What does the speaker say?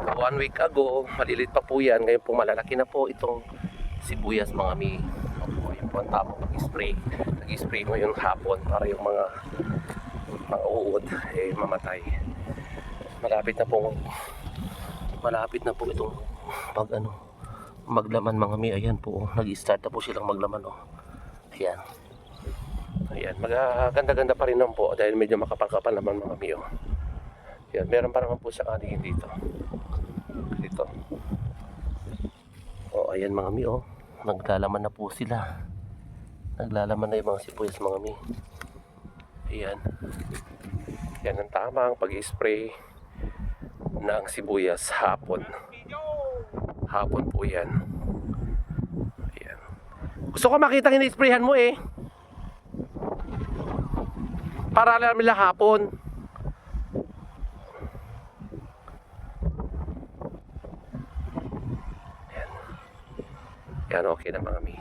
1 week ago, malilit pa po yan. Ngayon po malalaki na po itong sibuyas mga mi. Opo, yun po ang tamang mag-spray. Nag-spray mo yung hapon para yung mga uod mamatay. Malapit na po itong maglaman mga mi. Ayan po, nag-start na po silang maglaman. Ayan. Ayan, magaganda-ganda pa rin naman po dahil medyo makapal-kapal naman mga mi. Ayan, meron pa naman po siyang anihin dito. Ayan mga mi, naglalaman na po sila. Naglalaman na yung mga sibuyas mga mi. Ayan. Yan ang tamang pag-spray ng sibuyas hapon. Hapon po yan. Ayan. Gusto ko makita in-sprayhan mo para alam nila hapon. Yan, okay na mga mi.